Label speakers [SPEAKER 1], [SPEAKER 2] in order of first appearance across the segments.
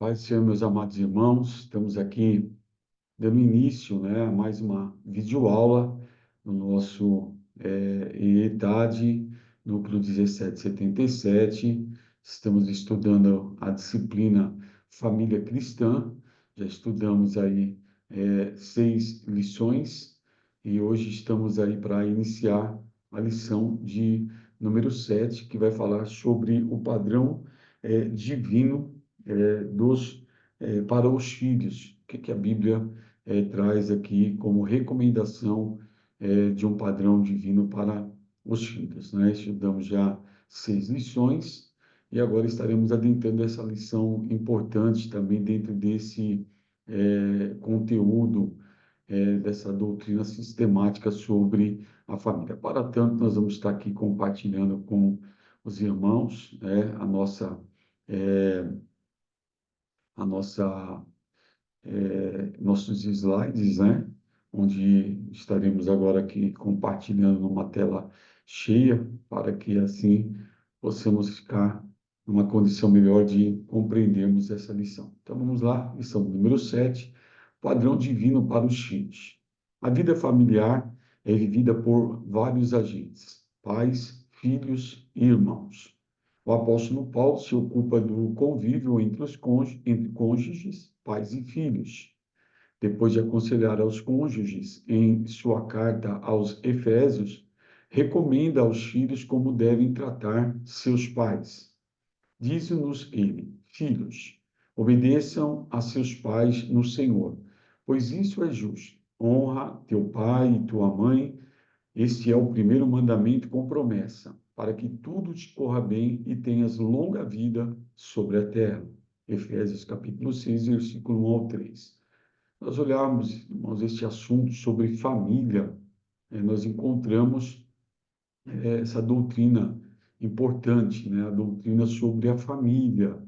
[SPEAKER 1] Pai do Senhor, meus amados irmãos, estamos aqui dando início, né, a mais uma videoaula no nosso ETAD, núcleo 1777. Estamos estudando a disciplina Família Cristã. Já estudamos aí 6 lições e hoje estamos aí para iniciar a lição de número 7, que vai falar sobre o padrão divino para os filhos. O que a Bíblia traz aqui como recomendação de um padrão divino para os filhos, né? Estudamos já 6 lições e agora estaremos adentrando essa lição importante também dentro desse conteúdo, dessa doutrina sistemática sobre a família. Para tanto, nós vamos estar aqui compartilhando com os irmãos, né, eh, nossos slides, né? Onde estaremos agora aqui compartilhando numa tela cheia, para que assim possamos ficar numa condição melhor de compreendermos essa lição. Então vamos lá, lição número 7, padrão divino para os filhos. A vida familiar é vivida por vários agentes: pais, filhos e irmãos. O apóstolo Paulo se ocupa do convívio entre cônjuges, pais e filhos. Depois de aconselhar aos cônjuges em sua carta aos Efésios, recomenda aos filhos como devem tratar seus pais. Diz-nos ele: filhos, obedeçam a seus pais no Senhor, pois isso é justo. Honra teu pai e tua mãe. Este é o primeiro mandamento com promessa, para que tudo te corra bem e tenhas longa vida sobre a terra. Efésios capítulo 6, versículo 1 ao 3. Nós olharmos, irmãos, este assunto sobre família, nós encontramos essa doutrina importante, né? A doutrina sobre a família.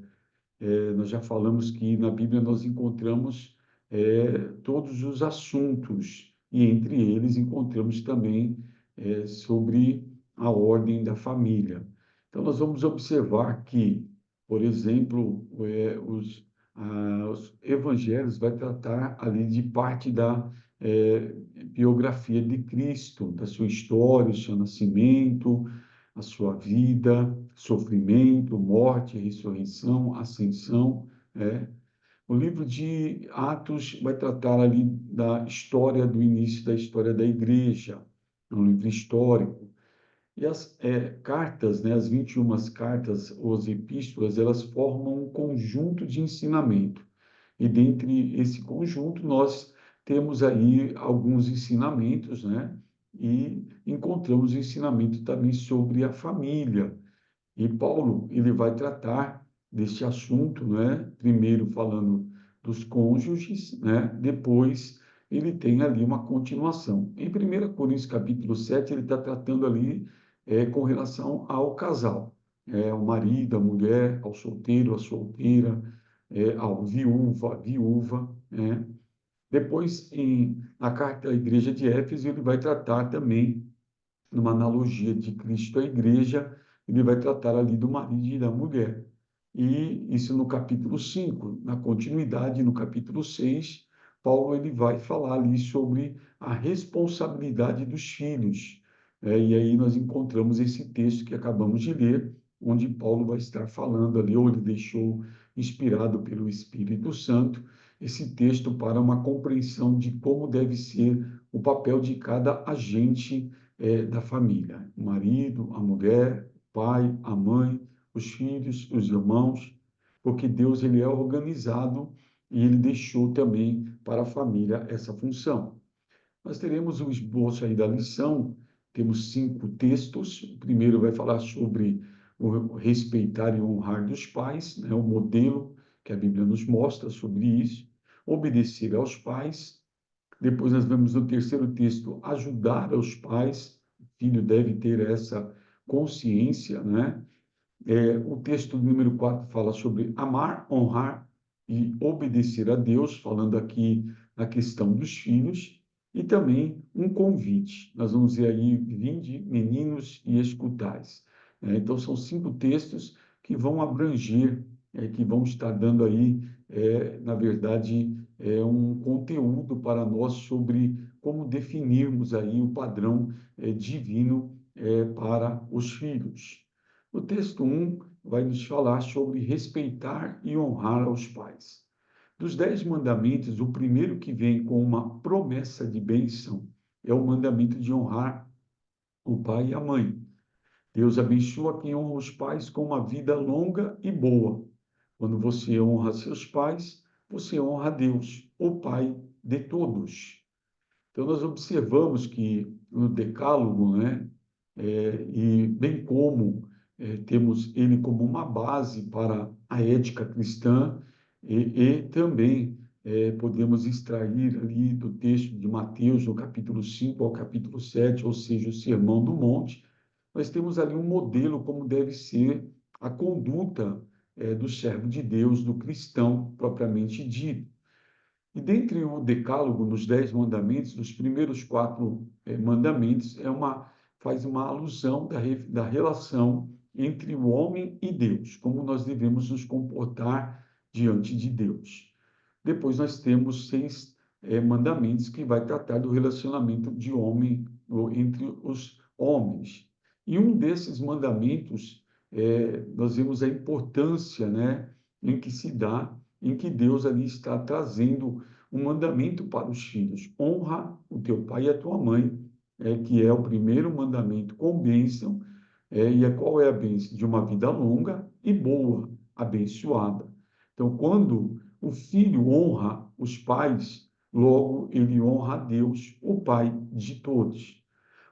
[SPEAKER 1] Nós já falamos que na Bíblia nós encontramos todos os assuntos, e entre eles encontramos também sobre a ordem da família. Então, nós vamos observar que, por exemplo, os evangelhos vai tratar ali de parte da biografia de Cristo, da sua história, o seu nascimento, a sua vida, sofrimento, morte, ressurreição, ascensão. O livro de Atos vai tratar ali da história, do início da história da igreja, é um livro histórico. E as cartas, né, as 21 cartas, ou as epístolas, elas formam um conjunto de ensinamento. E dentre esse conjunto, nós temos aí alguns ensinamentos, né? E encontramos o ensinamento também sobre a família. E Paulo, ele vai tratar deste assunto, né? Primeiro falando dos cônjuges, né? Depois ele tem ali uma continuação. Em 1 Coríntios capítulo 7, ele está tratando ali com relação ao casal, o marido, a mulher, ao solteiro, a solteira, ao viúvo, a viúva, né? Depois, na carta à igreja de Éfeso, ele vai tratar também, numa analogia de Cristo à igreja, ele vai tratar ali do marido e da mulher. E isso no capítulo 5. Na continuidade, no capítulo 6, Paulo ele vai falar ali sobre a responsabilidade dos filhos. E aí nós encontramos esse texto que acabamos de ler, onde Paulo vai estar falando ali, ou ele deixou inspirado pelo Espírito Santo, esse texto para uma compreensão de como deve ser o papel de cada agente da família: o marido, a mulher, o pai, a mãe, os filhos, os irmãos, porque Deus ele é organizado e ele deixou também para a família essa função. Nós teremos um esboço aí da lição, temos 5 textos. O primeiro vai falar sobre o respeitar e honrar dos pais, né, o modelo que a Bíblia nos mostra sobre isso, obedecer aos pais. Depois nós vemos no terceiro texto, ajudar aos pais. O filho deve ter essa consciência, né? O texto número 4 fala sobre amar, honrar e obedecer a Deus, falando aqui na questão dos filhos, e também um convite. Nós vamos ver aí, vinde, meninos, e escutais. Então, são 5 textos que vão abranger que vão estar dando aí, na verdade, um conteúdo para nós sobre como definirmos aí o padrão divino para os filhos. O texto 1 vai nos falar sobre respeitar e honrar aos pais. Dos 10 mandamentos, o primeiro que vem com uma promessa de bênção é o mandamento de honrar o pai e a mãe. Deus abençoa quem honra os pais com uma vida longa e boa. Quando você honra seus pais, você honra a Deus, o Pai de todos. Então, nós observamos que no Decálogo, né, e bem como temos ele como uma base para a ética cristã, e também podemos extrair ali do texto de Mateus, no capítulo 5 ao capítulo 7, ou seja, o Sermão do Monte, nós temos ali um modelo como deve ser a conduta do servo de Deus, do cristão propriamente dito. E dentre o decálogo, nos 10 mandamentos, os primeiros 4 mandamentos faz uma alusão da relação entre o homem e Deus, como nós devemos nos comportar diante de Deus. Depois nós temos 6 mandamentos que vai tratar do relacionamento de homem entre os homens. E um desses mandamentos, nós vemos a importância, né, em que se dá, em que Deus ali está trazendo um mandamento para os filhos. Honra o teu pai e a tua mãe, que é o primeiro mandamento com bênção. E qual é a bênção? De uma vida longa e boa, abençoada. Então, quando o filho honra os pais, logo ele honra a Deus, o Pai de todos.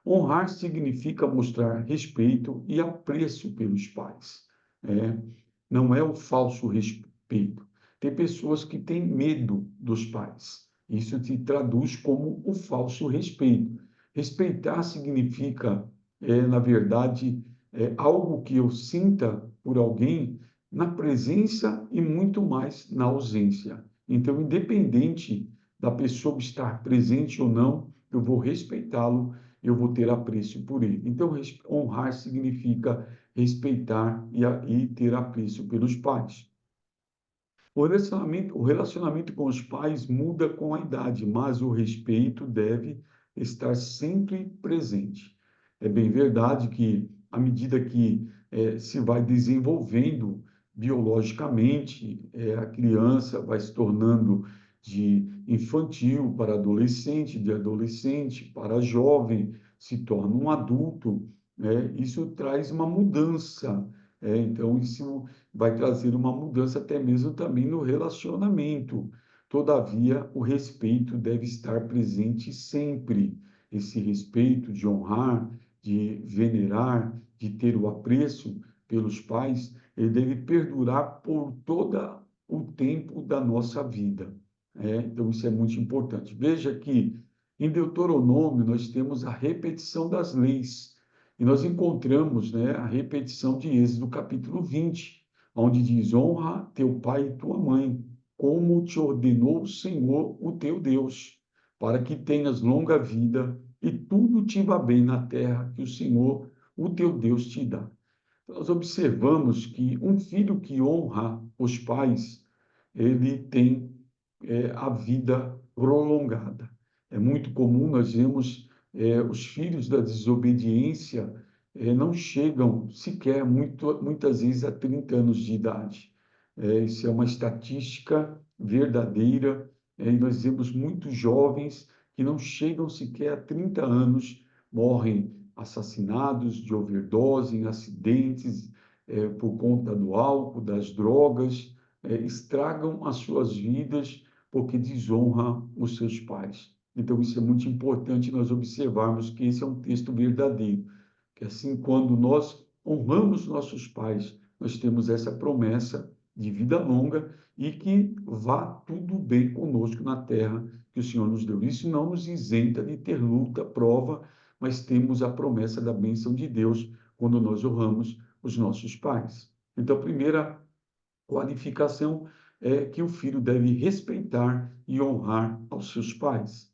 [SPEAKER 1] Honrar significa mostrar respeito e apreço pelos pais. É, não é o falso respeito. Tem pessoas que têm medo dos pais. Isso se traduz como o falso respeito. Respeitar significa, na verdade, algo que eu sinta por alguém na presença e muito mais na ausência. Então, independente da pessoa estar presente ou não, eu vou respeitá-lo, eu vou ter apreço por ele. Então, honrar significa respeitar e ter apreço pelos pais. O relacionamento com os pais muda com a idade, mas o respeito deve estar sempre presente. É bem verdade que, à medida que se vai desenvolvendo biologicamente, a criança vai se tornando de infantil para adolescente, de adolescente para jovem, se torna um adulto, isso traz uma mudança. Então, isso vai trazer uma mudança até mesmo também no relacionamento. Todavia, o respeito deve estar presente sempre. Esse respeito de honrar, de venerar, de ter o apreço pelos pais, ele deve perdurar por todo o tempo da nossa vida. Então, isso é muito importante. Veja que em Deuteronômio nós temos a repetição das leis. E nós encontramos, né, a repetição de Êxodo capítulo 20, onde diz: honra teu pai e tua mãe, como te ordenou o Senhor, o teu Deus, para que tenhas longa vida e tudo te vá bem na terra que o Senhor, o teu Deus, te dá. Nós observamos que um filho que honra os pais, ele tem a vida prolongada. É muito comum nós vemos os filhos da desobediência não chegam sequer muitas vezes a 30 anos de idade. Isso é uma estatística verdadeira, e nós vemos muitos jovens que não chegam sequer a 30 anos, morrem assassinados de overdose, em acidentes, por conta do álcool, das drogas, estragam as suas vidas porque desonra os seus pais. Então, isso é muito importante nós observarmos que esse é um texto verdadeiro, que assim, quando nós honramos nossos pais, nós temos essa promessa de vida longa e que vá tudo bem conosco na terra que o Senhor nos deu. Isso não nos isenta de ter luta, prova, mas temos a promessa da bênção de Deus quando nós honramos os nossos pais. Então, a primeira qualificação é que o filho deve respeitar e honrar aos seus pais.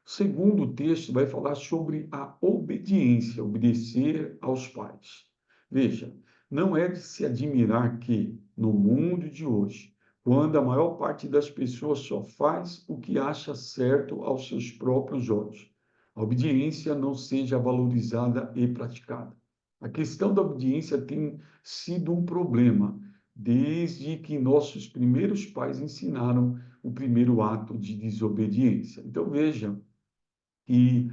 [SPEAKER 1] O segundo texto vai falar sobre a obediência, obedecer aos pais. Veja, não é de se admirar que, no mundo de hoje, quando a maior parte das pessoas só faz o que acha certo aos seus próprios olhos, a obediência não seja valorizada e praticada. A questão da obediência tem sido um problema desde que nossos primeiros pais ensinaram o primeiro ato de desobediência. Então, veja que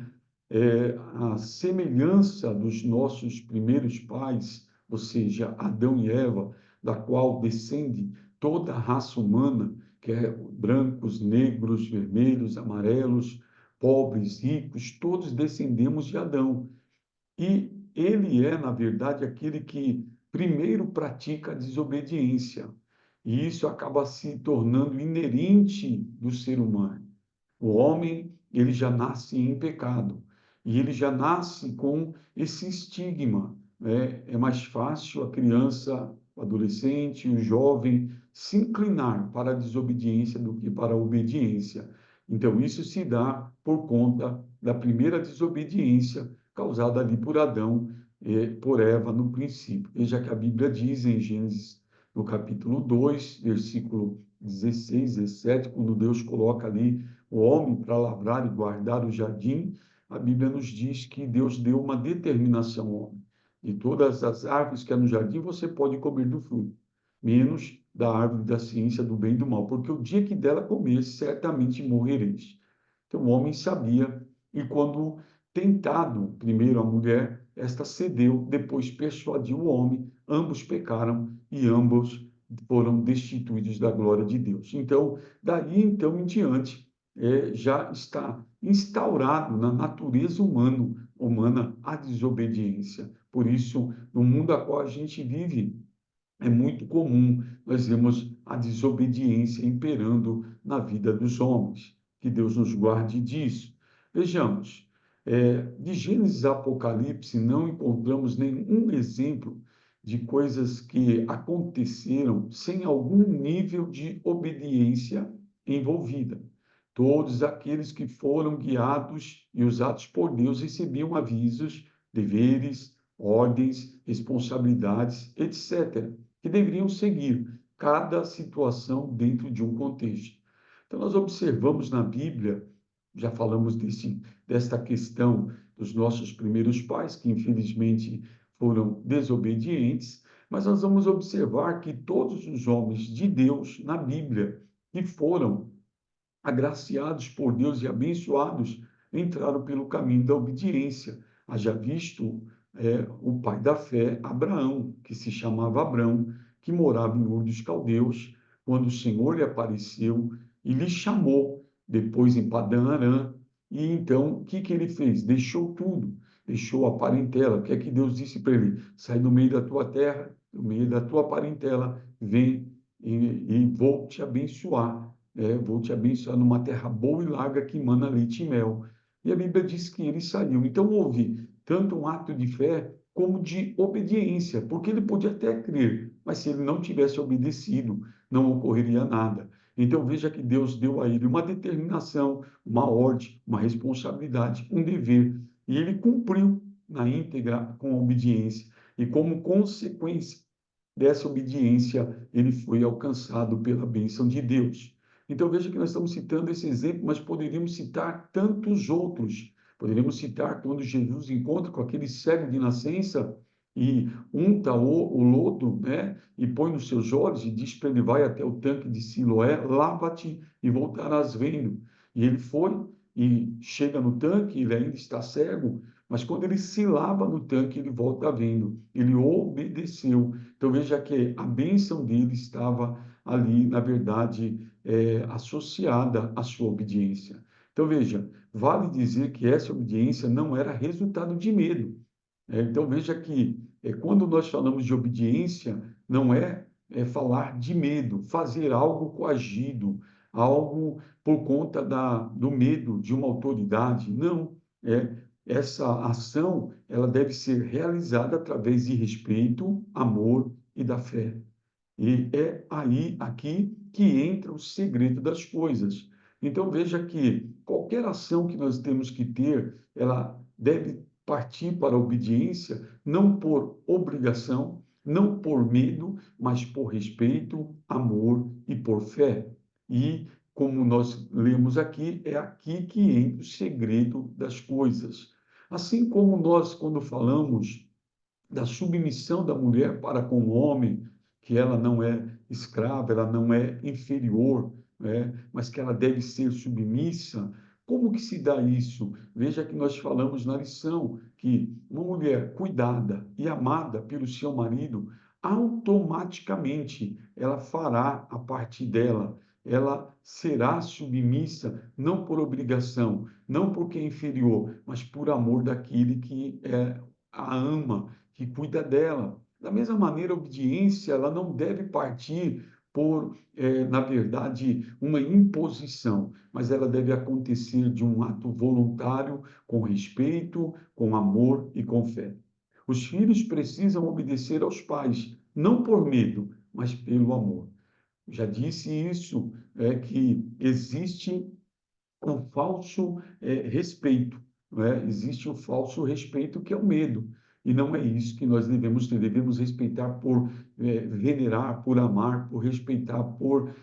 [SPEAKER 1] a semelhança dos nossos primeiros pais, ou seja, Adão e Eva, da qual descende toda a raça humana, que é brancos, negros, vermelhos, amarelos, pobres, ricos, todos descendemos de Adão. E ele é, na verdade, aquele que primeiro pratica a desobediência. E isso acaba se tornando inerente do ser humano. O homem, ele já nasce em pecado. E ele já nasce com esse estigma, né? É mais fácil a criança, o adolescente, o jovem se inclinar para a desobediência do que para a obediência. Então, isso se dá por conta da primeira desobediência causada ali por Adão e por Eva no princípio. Veja que a Bíblia diz em Gênesis, no capítulo 2, versículo 16, 17, quando Deus coloca ali o homem para lavrar e guardar o jardim, a Bíblia nos diz que Deus deu uma determinação ao homem. De todas as árvores que há no jardim, você pode comer do fruto, menos da árvore da ciência do bem e do mal, porque o dia que dela comer, certamente morrereis. Então o homem sabia, e quando tentado, primeiro a mulher, esta cedeu, depois persuadiu o homem, ambos pecaram e ambos foram destituídos da glória de Deus. Então, daí então em diante, já está instaurado na natureza humana a desobediência. Por isso, no mundo a qual a gente vive, é muito comum nós vemos a desobediência imperando na vida dos homens. Que Deus nos guarde disso. Vejamos, de Gênesis a Apocalipse não encontramos nenhum exemplo de coisas que aconteceram sem algum nível de obediência envolvida. Todos aqueles que foram guiados e usados por Deus recebiam avisos, deveres, ordens, responsabilidades, etc., que deveriam seguir cada situação dentro de um contexto. Então, nós observamos na Bíblia, já falamos desta questão dos nossos primeiros pais, que infelizmente foram desobedientes, mas nós vamos observar que todos os homens de Deus na Bíblia que foram agraciados por Deus e abençoados, entraram pelo caminho da obediência. Haja visto o pai da fé, Abraão, que se chamava Abrão, que morava em Ur dos Caldeus, quando o Senhor lhe apareceu e lhe chamou, depois em Padã Arã, e então, o que ele fez? Deixou tudo, deixou a parentela. O que é que Deus disse para ele? Sai do meio da tua terra, do meio da tua parentela, vem e vou te abençoar. Vou te abençoar numa terra boa e larga que emana leite e mel. E a Bíblia diz que ele saiu. Então houve tanto um ato de fé como de obediência, porque ele podia até crer, mas se ele não tivesse obedecido, não ocorreria nada. Então veja que Deus deu a ele uma determinação, uma ordem, uma responsabilidade, um dever, e ele cumpriu na íntegra com a obediência. E como consequência dessa obediência, ele foi alcançado pela bênção de Deus. Então veja que nós estamos citando esse exemplo, mas poderíamos citar tantos outros. Poderíamos citar quando Jesus encontra com aquele cego de nascença e unta o lodo, né, e põe nos seus olhos e diz para ele: vai até o tanque de Siloé, lava-te e voltarás vendo. E ele foi e chega no tanque, ele ainda está cego, mas quando ele se lava no tanque, ele volta vendo. Ele obedeceu. Então veja que a bênção dele estava ali, na verdade, associada à sua obediência. Então veja, vale dizer que essa obediência não era resultado de medo. Então veja que quando nós falamos de obediência, não é falar de medo, fazer algo coagido, algo por conta do medo de uma autoridade. Não, essa ação ela deve ser realizada através de respeito, amor e da fé. E é aí, aqui, que entra o segredo das coisas. Então, veja que qualquer ação que nós temos que ter, ela deve partir para a obediência, não por obrigação, não por medo, mas por respeito, amor e por fé. E, como nós lemos aqui, é aqui que entra o segredo das coisas. Assim como nós, quando falamos da submissão da mulher para com o homem, que ela não é escrava, ela não é inferior, né? Mas que ela deve ser submissa. Como que se dá isso? Veja que nós falamos na lição que uma mulher cuidada e amada pelo seu marido, automaticamente ela fará a parte dela. Ela será submissa, não por obrigação, não porque é inferior, mas por amor daquele que a ama, que cuida dela. Da mesma maneira, a obediência ela não deve partir por, na verdade, uma imposição, mas ela deve acontecer de um ato voluntário, com respeito, com amor e com fé. Os filhos precisam obedecer aos pais, não por medo, mas pelo amor. Já disse isso, que existe um falso respeito, não é? Existe o falso respeito que é o medo, e não é isso que nós devemos ter. Devemos respeitar por venerar, por amar, por respeitar, por,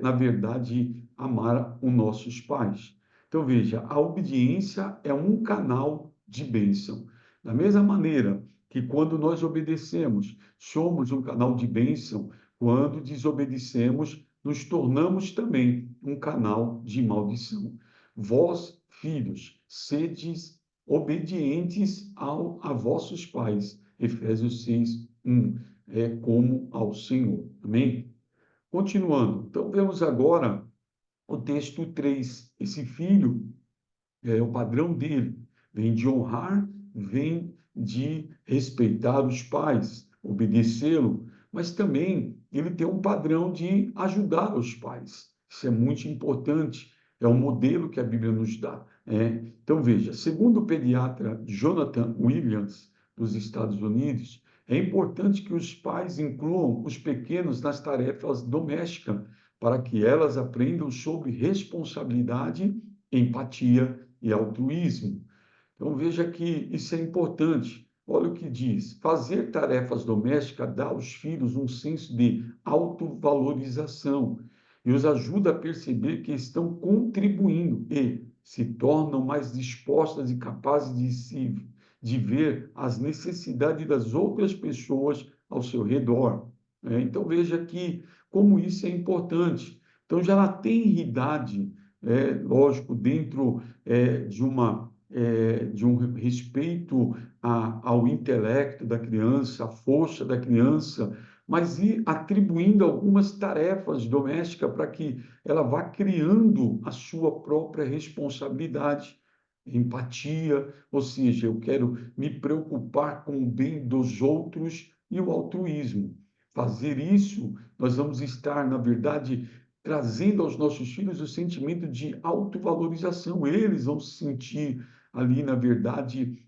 [SPEAKER 1] na verdade, amar os nossos pais. Então, veja, a obediência é um canal de bênção. Da mesma maneira que quando nós obedecemos, somos um canal de bênção, quando desobedecemos, nos tornamos também um canal de maldição. Vós, filhos, sedes obedientes a vossos pais. Efésios 6, 1. É como ao Senhor. Amém? Continuando. Então, vemos agora o texto 3. Esse filho é o padrão dele. Vem de honrar, vem de respeitar os pais, obedecê-lo, mas também ele tem um padrão de ajudar os pais. Isso é muito importante, é um modelo que a Bíblia nos dá. Então, veja, segundo o pediatra Jonathan Williams, dos Estados Unidos, é importante que os pais incluam os pequenos nas tarefas domésticas, para que elas aprendam sobre responsabilidade, empatia e altruísmo. Então veja que isso é importante. Olha o que diz: fazer tarefas domésticas dá aos filhos um senso de autovalorização e os ajuda a perceber que estão contribuindo e se tornam mais dispostas e capazes de ver as necessidades das outras pessoas ao seu redor. Então veja que como isso é importante. Então já na tenridade, lógico, dentro de um respeito ao intelecto da criança, à força da criança, mas ir atribuindo algumas tarefas domésticas para que ela vá criando a sua própria responsabilidade, empatia, ou seja, eu quero me preocupar com o bem dos outros e o altruísmo. Fazer isso, nós vamos estar, na verdade, trazendo aos nossos filhos o sentimento de autovalorização. Eles vão se sentir ali, na verdade,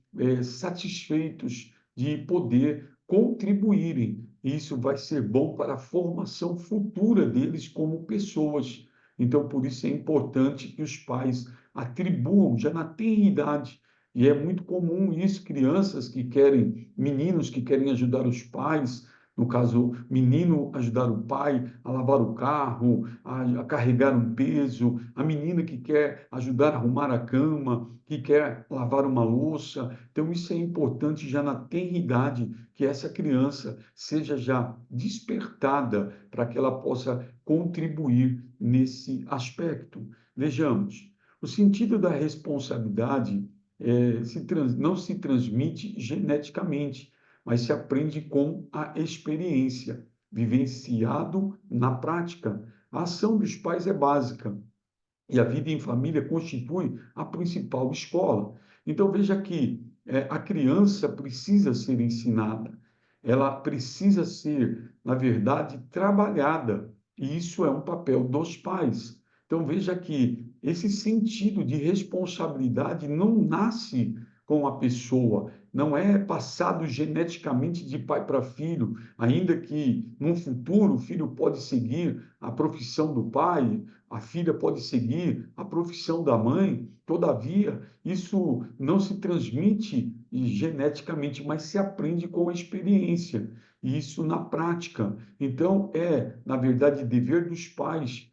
[SPEAKER 1] satisfeitos de poder contribuírem. Isso vai ser bom para a formação futura deles como pessoas. Então, por isso é importante que os pais atribuam já na tenridade. E é muito comum isso, crianças que querem, meninos que querem ajudar os pais, no caso, menino ajudar o pai a lavar o carro, a carregar um peso, a menina que quer ajudar a arrumar a cama, que quer lavar uma louça. Então, isso é importante já na tenridade, que essa criança seja já despertada para que ela possa contribuir nesse aspecto. Vejamos, o sentido da responsabilidade não se transmite geneticamente, mas se aprende com a experiência, vivenciado na prática. A ação dos pais é básica e a vida em família constitui a principal escola. Então, veja que a criança precisa ser ensinada, ela precisa ser, na verdade, trabalhada, e isso é um papel dos pais. Então, veja que esse sentido de responsabilidade não nasce com a pessoa, não é passado geneticamente de pai para filho, ainda que, num futuro, o filho pode seguir a profissão do pai, a filha pode seguir a profissão da mãe, todavia, isso não se transmite geneticamente, mas se aprende com a experiência. isso na prática. Então, na verdade, dever dos pais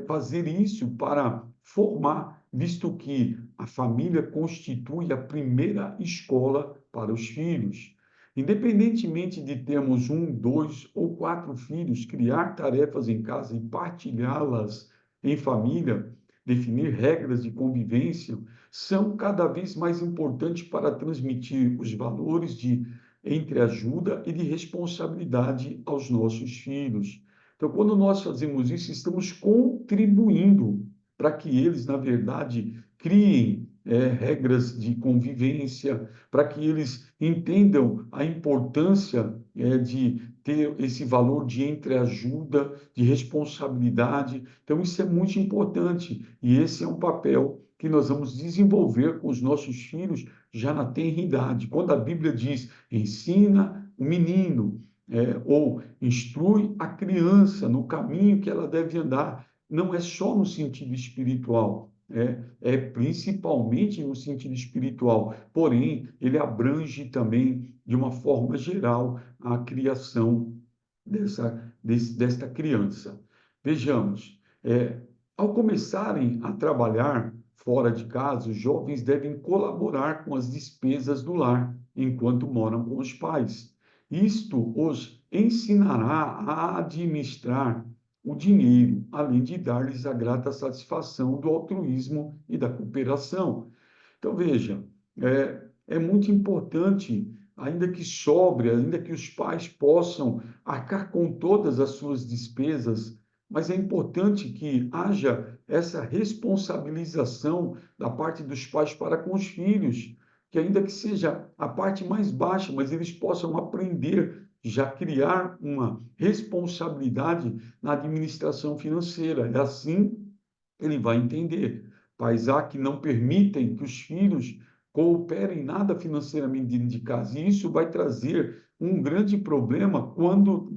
[SPEAKER 1] fazer isso para formar, visto que a família constitui a primeira escola para os filhos. Independentemente de termos um, dois ou quatro filhos, criar tarefas em casa e partilhá-las em família, definir regras de convivência, são cada vez mais importantes para transmitir os valores de entreajuda e de responsabilidade aos nossos filhos. Então, quando nós fazemos isso, estamos contribuindo para que eles, na verdade, criem regras de convivência, para que eles entendam a importância de ter esse valor de entreajuda, de responsabilidade. Então, isso é muito importante e esse é um papel que nós vamos desenvolver com os nossos filhos já na tenra idade. Quando a Bíblia diz, ensina o menino, ou instrui a criança no caminho que ela deve andar, não é só no sentido espiritual, é principalmente no sentido espiritual, porém, ele abrange também, de uma forma geral, a criação desta criança. Vejamos, ao começarem a trabalhar fora de casa, os jovens devem colaborar com as despesas do lar, enquanto moram com os pais. Isto os ensinará a administrar o dinheiro, além de dar-lhes a grata satisfação do altruísmo e da cooperação. Então, veja, é muito importante, ainda que sobre, ainda que os pais possam arcar com todas as suas despesas, mas é importante que haja essa responsabilização da parte dos pais para com os filhos, que ainda que seja a parte mais baixa, mas eles possam aprender já criar uma responsabilidade na administração financeira. É assim ele vai entender. Pais há que não permitem que os filhos cooperem nada financeiramente dentro de casa. E isso vai trazer um grande problema quando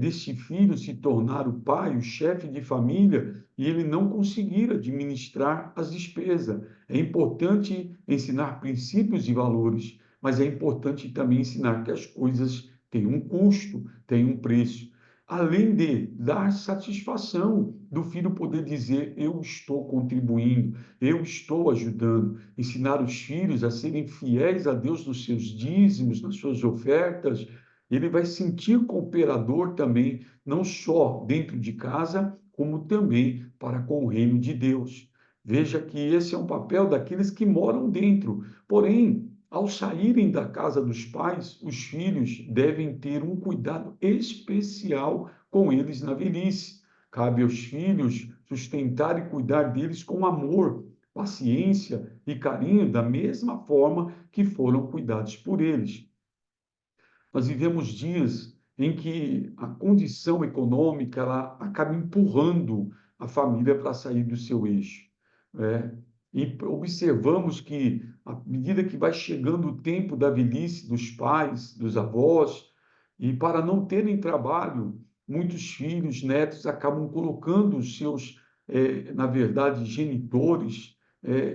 [SPEAKER 1] deste filho se tornar o pai, o chefe de família, e ele não conseguir administrar as despesas. É importante ensinar princípios e valores, mas é importante também ensinar que as coisas têm um custo, têm um preço. Além de dar satisfação do filho poder dizer, eu estou contribuindo, eu estou ajudando, ensinar os filhos a serem fiéis a Deus nos seus dízimos, nas suas ofertas, ele vai sentir cooperador também, não só dentro de casa, como também para com o reino de Deus. Veja que esse é um papel daqueles que moram dentro, porém, ao saírem da casa dos pais, os filhos devem ter um cuidado especial com eles na velhice. Cabe aos filhos sustentar e cuidar deles com amor, paciência e carinho, da mesma forma que foram cuidados por eles. Nós vivemos dias em que a condição econômica ela acaba empurrando a família para sair do seu eixo. Né? E observamos que, à medida que vai chegando o tempo da velhice dos pais, dos avós, e para não terem trabalho, muitos filhos, netos acabam colocando os seus, na verdade, genitores,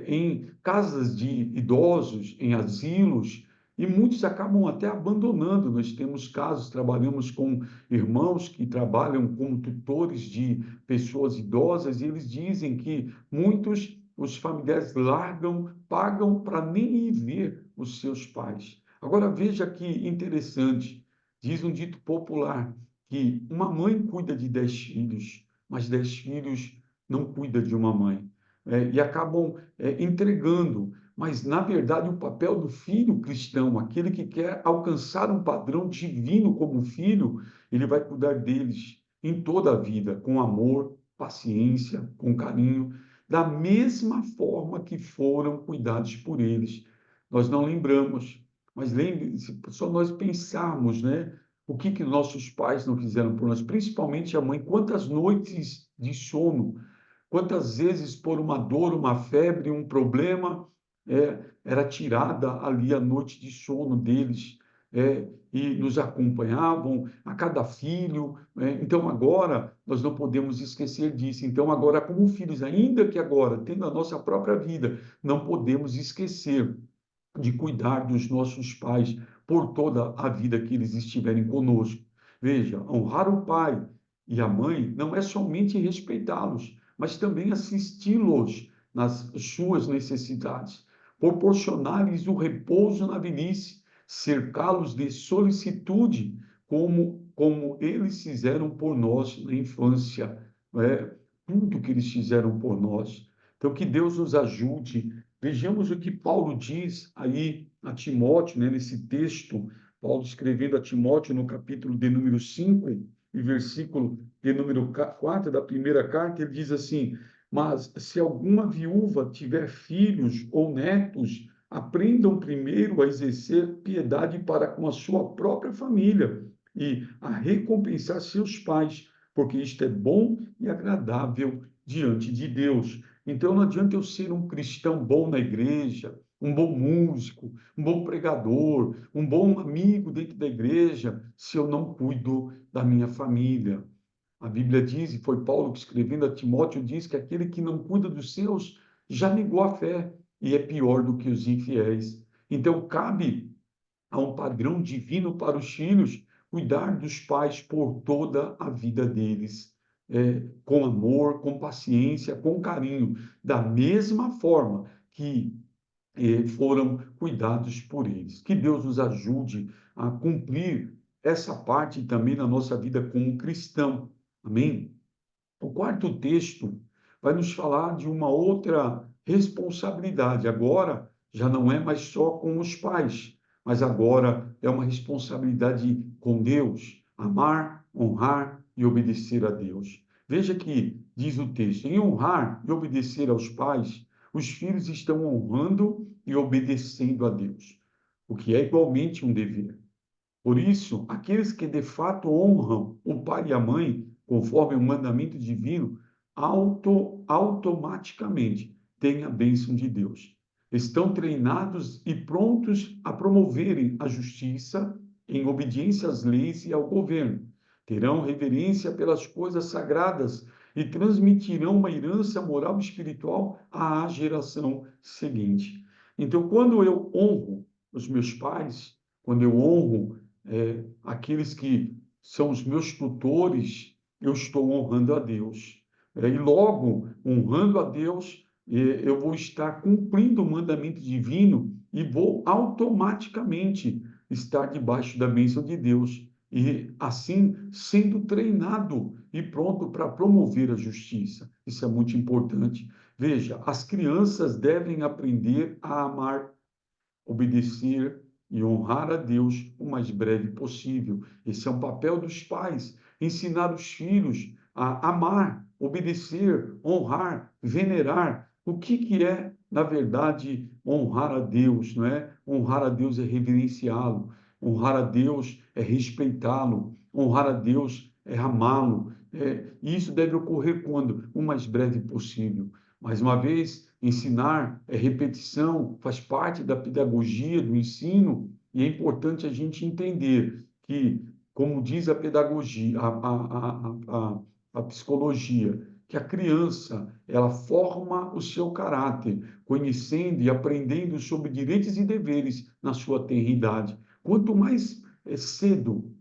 [SPEAKER 1] em casas de idosos, em asilos, e muitos acabam até abandonando. Nós temos casos, trabalhamos com irmãos que trabalham como tutores de pessoas idosas, e eles dizem que muitos, os familiares largam, pagam para nem ir ver os seus pais. Agora veja que interessante, diz um dito popular, que uma mãe cuida de 10 filhos, mas 10 filhos não cuida de uma mãe. E acabam entregando. Mas, na verdade, o papel do filho cristão, aquele que quer alcançar um padrão divino como filho, ele vai cuidar deles em toda a vida, com amor, paciência, com carinho, da mesma forma que foram cuidados por eles. Nós não lembramos, mas lembre-se, só nós pensarmos, né? O que nossos pais não fizeram por nós, principalmente a mãe, quantas noites de sono, quantas vezes por uma dor, uma febre, um problema, era tirada ali a noite de sono deles, e nos acompanhavam a cada filho. Então, agora, nós não podemos esquecer disso. Então, agora, como filhos, ainda que agora, tendo a nossa própria vida, não podemos esquecer de cuidar dos nossos pais, por toda a vida que eles estiverem conosco. Veja, honrar o pai e a mãe não é somente respeitá-los, mas também assisti-los nas suas necessidades, proporcionar-lhes o repouso na velhice, cercá-los de solicitude, como eles fizeram por nós na infância, é, tudo que eles fizeram por nós. Então, que Deus nos ajude. Vejamos o que Paulo diz aí a Timóteo, né, nesse texto, Paulo escrevendo a Timóteo no capítulo de número 5 e versículo de número 4 da primeira carta, ele diz assim: mas se alguma viúva tiver filhos ou netos, aprendam primeiro a exercer piedade para com a sua própria família e a recompensar seus pais, porque isto é bom e agradável diante de Deus. Então não adianta eu ser um cristão bom na igreja, um bom músico, um bom pregador, um bom amigo dentro da igreja, se eu não cuido da minha família. A Bíblia diz, e foi Paulo que escrevendo a Timóteo, diz que aquele que não cuida dos seus já negou a fé e é pior do que os infiéis. Então, cabe a um padrão divino para os filhos cuidar dos pais por toda a vida deles, com amor, com paciência, com carinho, da mesma forma que foram cuidados por eles. Que Deus nos ajude a cumprir essa parte também na nossa vida como cristão. Amém? O quarto texto vai nos falar de uma outra responsabilidade. Agora já não é mais só com os pais, mas agora é uma responsabilidade com Deus, amar, honrar e obedecer a Deus. Veja que diz o texto: em honrar e obedecer aos pais, os filhos estão honrando e obedecendo a Deus, o que é igualmente um dever. Por isso, aqueles que de fato honram o pai e a mãe, conforme o mandamento divino, automaticamente têm a bênção de Deus. Estão treinados e prontos a promoverem a justiça em obediência às leis e ao governo. Terão reverência pelas coisas sagradas e transmitirão uma herança moral e espiritual à geração seguinte. Então, quando eu honro os meus pais, quando eu honro aqueles que são os meus tutores, eu estou honrando a Deus. E logo, honrando a Deus, eu vou estar cumprindo o mandamento divino e vou automaticamente estar debaixo da bênção de Deus. E assim, sendo treinado e pronto para promover a justiça. Isso é muito importante. Veja, as crianças devem aprender a amar, obedecer e honrar a Deus o mais breve possível. Esse é um papel dos pais, ensinar os filhos a amar, obedecer, honrar, venerar. O que é, na verdade, honrar a Deus, não é? Honrar a Deus é reverenciá-lo, honrar a Deus é respeitá-lo, honrar a Deus é amá-lo. E isso deve ocorrer quando? O mais breve possível. Mais uma vez, ensinar é repetição, faz parte da pedagogia, do ensino, e é importante a gente entender que, como diz a pedagogia, a psicologia, que a criança, ela forma o seu caráter, conhecendo e aprendendo sobre direitos e deveres na sua tenridade. Quanto mais cedo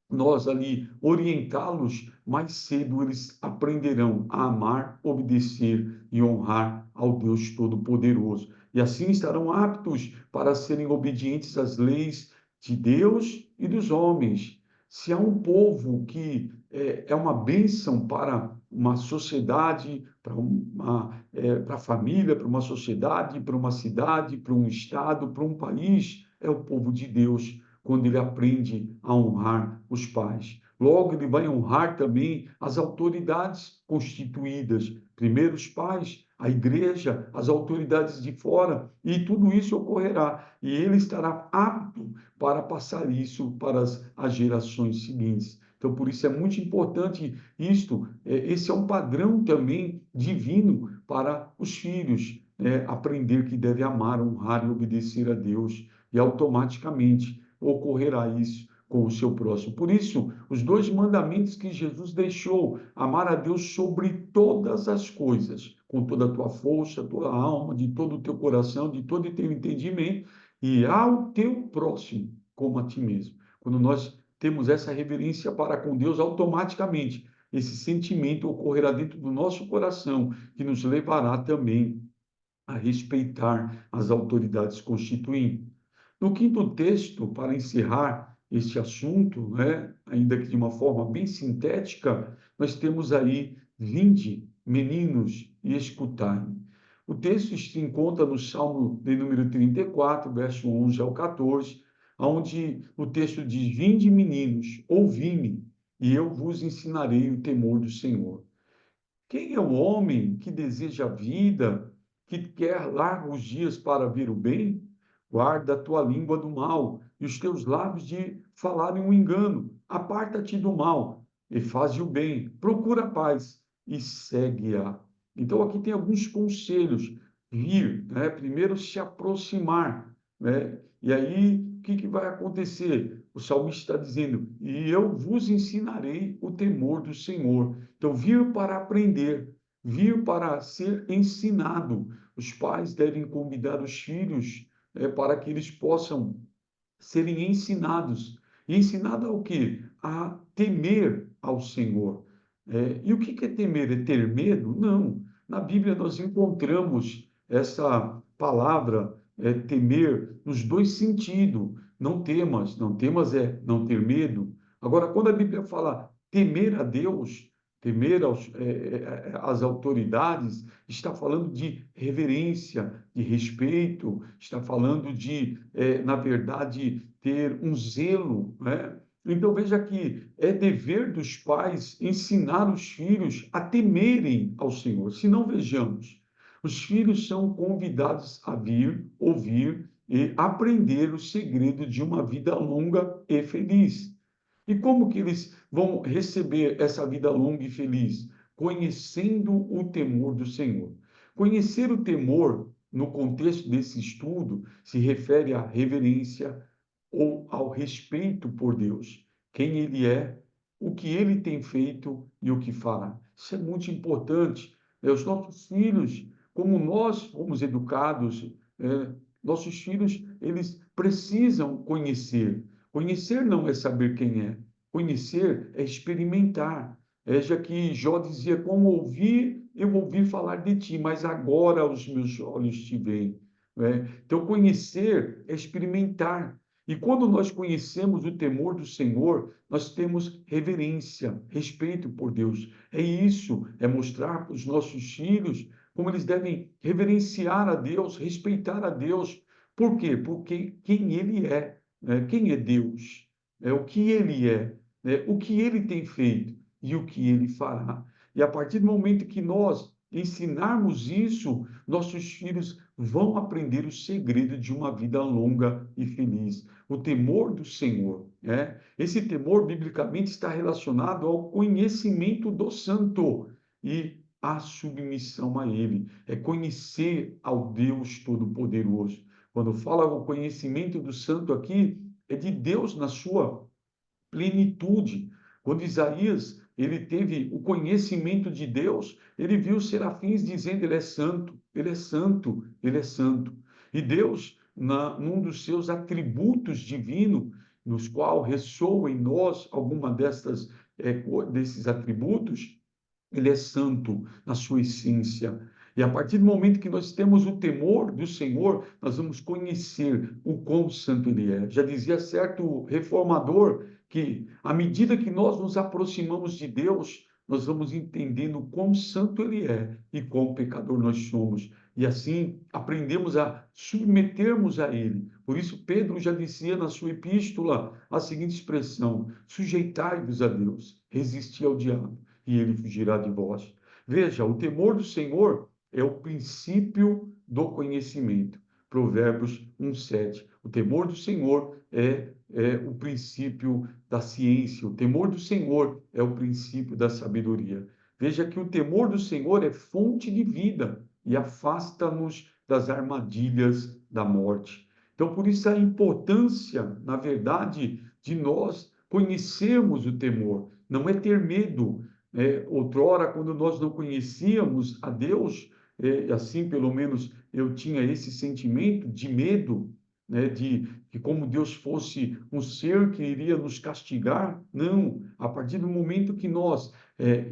[SPEAKER 1] nós ali orientá-los, mais cedo eles aprenderão a amar, obedecer e honrar ao Deus Todo-Poderoso. E assim estarão aptos para serem obedientes às leis de Deus e dos homens. Se há um povo que é uma bênção para uma sociedade, para a família, para uma sociedade, para uma cidade, para um estado, para um país, é o povo de Deus, quando ele aprende a honrar os pais. Logo, ele vai honrar também as autoridades constituídas, primeiro os pais, a igreja, as autoridades de fora, e tudo isso ocorrerá. E ele estará apto para passar isso para as gerações seguintes. Então, por isso é muito importante isto. Esse é um padrão também divino para os filhos, aprender que deve amar, honrar e obedecer a Deus. E automaticamente ocorrerá isso com o seu próximo. Por isso, os dois mandamentos que Jesus deixou: amar a Deus sobre todas as coisas, com toda a tua força, toda a alma, de todo o teu coração, de todo o teu entendimento, e ao teu próximo como a ti mesmo. Quando nós temos essa reverência para com Deus, automaticamente esse sentimento ocorrerá dentro do nosso coração, que nos levará também a respeitar as autoridades constituintes. No quinto texto, para encerrar este assunto, né, ainda que de uma forma bem sintética, nós temos aí: vinde, meninos, e escutai. O texto se encontra no Salmo de número 34, verso 11 ao 14, onde o texto diz: vinde, meninos, ouvi-me, e eu vos ensinarei o temor do Senhor. Quem é o homem que deseja a vida, que quer largos dias para ver o bem? Guarda a tua língua do mal e os teus lábios de falarem um engano. Aparta-te do mal e faze o bem. Procura a paz e segue-a. Então, aqui tem alguns conselhos. Vir, né? Primeiro, se aproximar, né? E aí, o que vai acontecer? O salmista está dizendo: e eu vos ensinarei o temor do Senhor. Então, vir para aprender, vir para ser ensinado. Os pais devem convidar os filhos para que eles possam serem ensinados. E ensinado ao quê? A temer ao Senhor. E o que é temer? É ter medo? Não. Na Bíblia nós encontramos essa palavra temer nos dois sentidos. Não temas, não temas é não ter medo. Agora, quando a Bíblia fala temer a Deus, temer às autoridades, está falando de reverência, de respeito, está falando de, na verdade, ter um zelo, né? Então veja que é dever dos pais ensinar os filhos a temerem ao Senhor. Se não, vejamos, os filhos são convidados a vir, ouvir e aprender o segredo de uma vida longa e feliz. E como que eles vão receber essa vida longa e feliz? Conhecendo o temor do Senhor. Conhecer o temor, no contexto desse estudo, se refere à reverência ou ao respeito por Deus, quem Ele é, o que Ele tem feito e o que fará. Isso é muito importante. Os nossos filhos, como nós fomos educados, nossos filhos, eles precisam conhecer. Conhecer não é saber quem é. Conhecer é experimentar. Já que Jó dizia: como ouvir, eu ouvi falar de ti, mas agora os meus olhos te veem. Então, conhecer é experimentar. E quando nós conhecemos o temor do Senhor, nós temos reverência, respeito por Deus. É isso, é mostrar para os nossos filhos como eles devem reverenciar a Deus, respeitar a Deus. Por quê? Porque quem Ele é, né? Quem é Deus? O que Ele é, né? O que Ele tem feito e o que Ele fará. E a partir do momento que nós ensinarmos isso, nossos filhos vão aprender o segredo de uma vida longa e feliz. O temor do Senhor, né? Esse temor, biblicamente, está relacionado ao conhecimento do Santo e à submissão a Ele. É conhecer ao Deus Todo-Poderoso. Quando fala o conhecimento do Santo aqui, é de Deus na sua plenitude. Quando Isaías ele teve o conhecimento de Deus, ele viu os serafins dizendo: ele é santo, ele é santo, ele é santo. E Deus, num dos seus atributos divinos, nos qual ressoa em nós alguma desses atributos, ele é santo na sua essência. E a partir do momento que nós temos o temor do Senhor, nós vamos conhecer o quão santo Ele é. Já dizia certo reformador que, à medida que nós nos aproximamos de Deus, nós vamos entendendo o quão santo Ele é e quão pecador nós somos. E assim aprendemos a submetermos a Ele. Por isso, Pedro já dizia na sua epístola a seguinte expressão: sujeitai-vos a Deus, resisti ao diabo e ele fugirá de vós. Veja, o temor do Senhor é o princípio do conhecimento. Provérbios 1:7. O temor do Senhor é o princípio da ciência. O temor do Senhor é o princípio da sabedoria. Veja que o temor do Senhor é fonte de vida e afasta-nos das armadilhas da morte. Então, por isso a importância, na verdade, de nós conhecermos o temor. Não é ter medo. Outrora, quando nós não conhecíamos a Deus, assim pelo menos eu tinha esse sentimento de medo, né, de como Deus fosse um ser que iria nos castigar. Não, a partir do momento que nós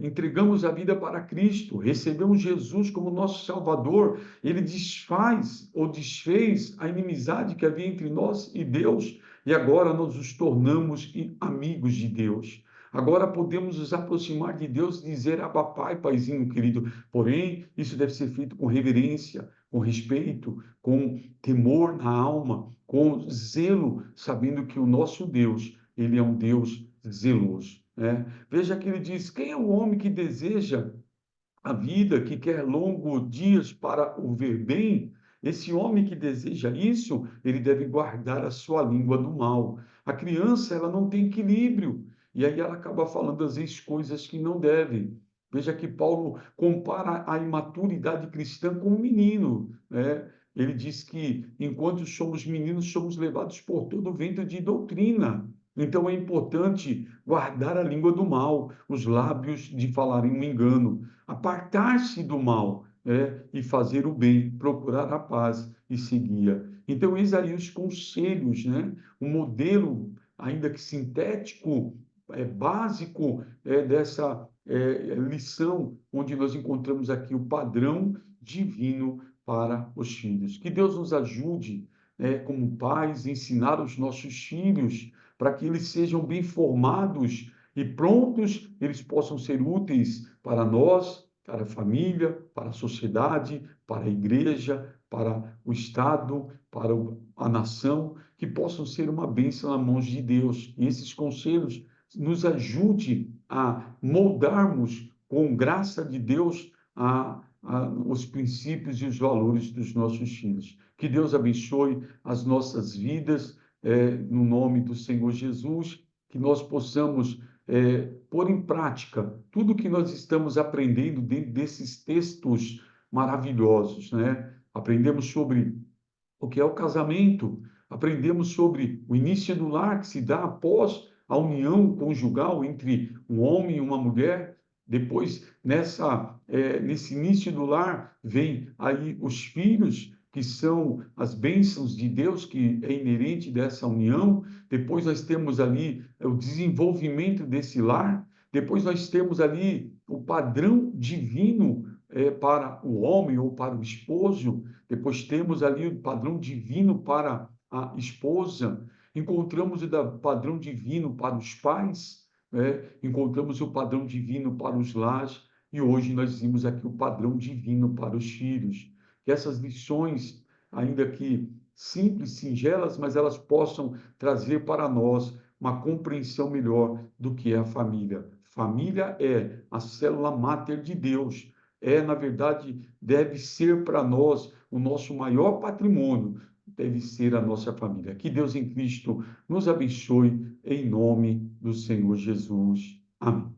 [SPEAKER 1] entregamos a vida para Cristo, recebemos Jesus como nosso Salvador, ele desfaz ou desfez a inimizade que havia entre nós e Deus, e agora nós nos tornamos amigos de Deus. Agora podemos nos aproximar de Deus e dizer: Abba, Pai, Paizinho querido. Porém, isso deve ser feito com reverência, com respeito, com temor na alma, com zelo, sabendo que o nosso Deus, ele é um Deus zeloso, né? Veja que ele diz: quem é o homem que deseja a vida, que quer longos dias para o ver bem? Esse homem que deseja isso, ele deve guardar a sua língua do mal. A criança, ela não tem equilíbrio, e aí ela acaba falando às vezes coisas que não deve. Veja que Paulo compara a imaturidade cristã com um menino, né? Ele diz que enquanto somos meninos, somos levados por todo o vento de doutrina. Então é importante guardar a língua do mal, os lábios de falarem um engano, apartar-se do mal, e fazer o bem, procurar a paz e seguir. Então, eis aí os conselhos, né? Um modelo, ainda que sintético, básico, dessa lição, onde nós encontramos aqui o padrão divino para os filhos. Que Deus nos ajude, como pais, a ensinar os nossos filhos, para que eles sejam bem formados e prontos, eles possam ser úteis para nós, para a família, para a sociedade, para a igreja, para o Estado, para a nação, que possam ser uma bênção nas mãos de Deus. E esses conselhos nos ajude a moldarmos, com graça de Deus, os princípios e os valores dos nossos filhos. Que Deus abençoe as nossas vidas, no nome do Senhor Jesus, que nós possamos pôr em prática tudo que nós estamos aprendendo dentro desses textos maravilhosos, né? Aprendemos sobre o que é o casamento, aprendemos sobre o início do lar que se dá após a união conjugal entre um homem e uma mulher. Depois, nesse início do lar, vem aí os filhos, que são as bênçãos de Deus, que é inerente dessa união. Depois nós temos ali o desenvolvimento desse lar. Depois nós temos ali o padrão divino para o homem ou para o esposo. Depois temos ali o padrão divino para a esposa. Encontramos o padrão divino para os pais, encontramos o padrão divino para os lares, e hoje nós vimos aqui o padrão divino para os filhos. Que essas lições, ainda que simples, singelas, mas elas possam trazer para nós uma compreensão melhor do que é a família. Família é a célula máter de Deus. Na verdade, deve ser para nós o nosso maior patrimônio, deve ser a nossa família. Que Deus em Cristo nos abençoe, em nome do Senhor Jesus. Amém.